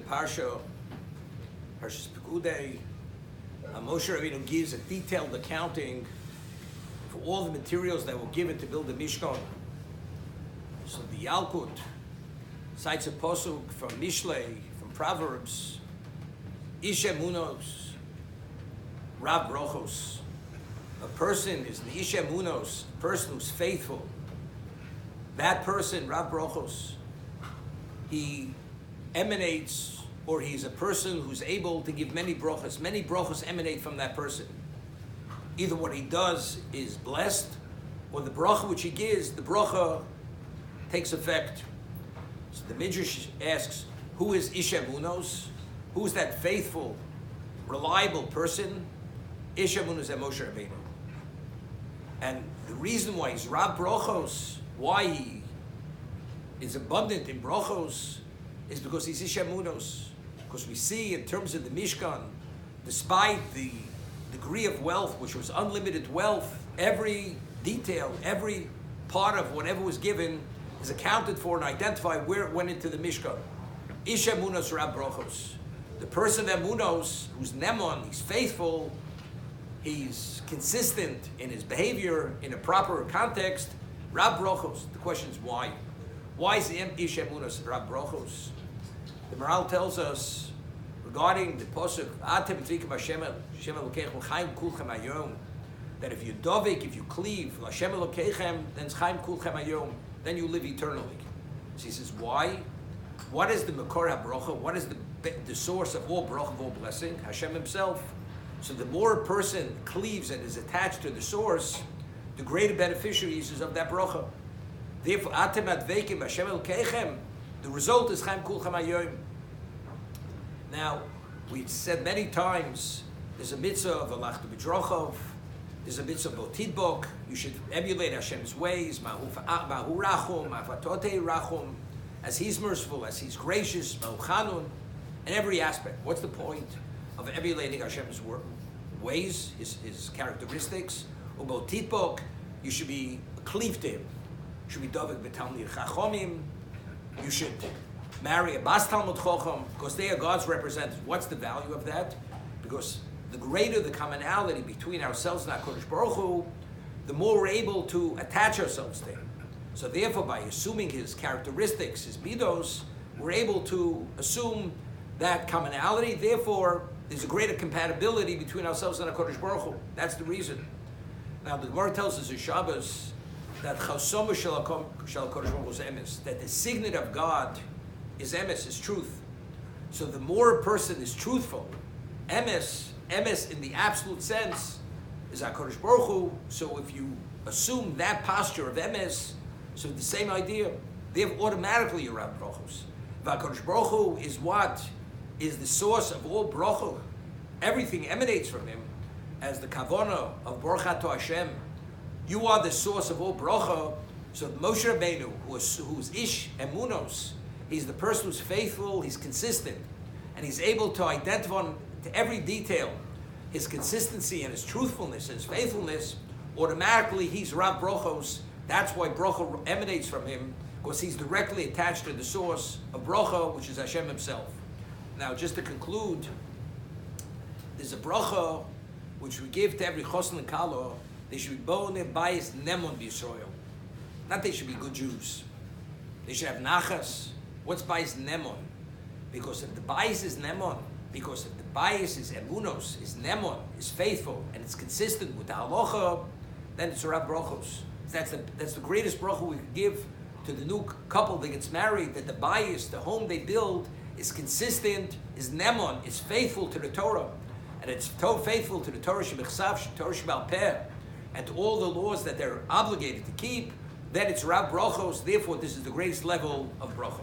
Parsha, Parshas Pekudei, Moshe Rabbeinu gives a detailed accounting for all the materials that were given to build the Mishkan. So the Yalkut cites a posuk from Mishlei, from Proverbs, Ish Emunos, Rab Brochos. A person is the Ish Emunos, a person who's faithful. That person, Rab Brochos, he emanates, or he's a person who's able to give many brochos. Many brochos emanate from that person. Either what he does is blessed, or the bracha which he gives, the bracha takes effect. So the Midrash asks, who is Ish Emunos? Who is that faithful, reliable person? Ish Emunos is Moshe Rabbeinu. And the reason why he's Rab Brochos, why he is abundant in brochos, is because he's Ish Emunos. Because we see in terms of the Mishkan, despite the degree of wealth, which was unlimited wealth, every detail, every part of whatever was given is accounted for and identified where it went into the Mishkan. Ish Emunos Rab Brochos. The person Emunos, who's Nemon, he's faithful, he's consistent in his behavior, in a proper context, Rab Brochos. The question is why? Why is the Ish Emunos Rab Brochos? The Moral tells us regarding the posuk Atem Tzikim Hashem Elokeichem Chaim Kulchem Hayom, that if you dovik, if you cleave Hashem Elokeichem, then Chaim Kulchem Hayom, then you live eternally. So he says, why? What is the Makor HaBrocha? What is the source of all bracha, of all blessing? Hashem Himself. So the more a person cleaves and is attached to the source, the greater beneficiaries is of that bracha. Therefore, Atem Advekim Hashem Elokeichem, the result is Chaim Kulchem Hayom. Now, we've said many times, there's a mitzvah of Alachta B'Drochov, there's a mitzvah of Botidbok, you should emulate Hashem's ways, Mahu Rachum, Ma'avatote Rachum, as He's merciful, as He's gracious, Mahu Chanun, in every aspect. What's the point of emulating Hashem's ways, His characteristics? Ubotidbok, you should be cleave to Him. You should be Davik B'Talmid Chachomim. You should marry a Bas Talmud Chacham, because they are God's representatives. What's the value of that? Because the greater the commonality between ourselves and HaKadosh Baruch Hu, the more we're able to attach ourselves to Him. So therefore, by assuming His characteristics, His midos, we're able to assume that commonality. Therefore, there's a greater compatibility between ourselves and HaKadosh Baruch Hu. That's the reason. Now, the Gemara tells us in Shabbos that Chasoma Shel HaKadosh Baruch Hu is emes, that the signet of God is emes, is truth. So the more a person is truthful, emes in the absolute sense is HaKadosh Baruch Hu. So if you assume that posture of emes, so the same idea, then automatically you're Rab Brochos. HaKadosh Baruch Hu is what? Is the source of all bracha. Everything emanates from Him, as the kavana of Baruch Ato Hashem. You are the source of all bracha. So Moshe Rabbeinu, who's Ish Emunos, he's the person who's faithful, he's consistent, and he's able to identify to every detail his consistency and his truthfulness and his faithfulness. Automatically, he's Rab Brochos. That's why bracha emanates from him, because he's directly attached to the source of bracha, which is Hashem Himself. Now, just to conclude, there's a bracha which we give to every chosn and kala. They should be bone bayis nemon b'Yisrael. Not they should be good Jews. They should have nachas. What's bayis nemon? Because if the bayis is nemon, because if the bayis is emunos, is nemon, is faithful, and it's consistent with the halacha, then it's a Rab Brochos. That's the greatest bracha we could give to the new couple that gets married, that the bayis, the home they build, is consistent, is nemon, is faithful to the Torah. And it's faithful to the Torah Shebechsav, Torah Shebal Peh, and to all the laws that they're obligated to keep. Then it's Rab Brochos. Therefore, this is the greatest level of bracha.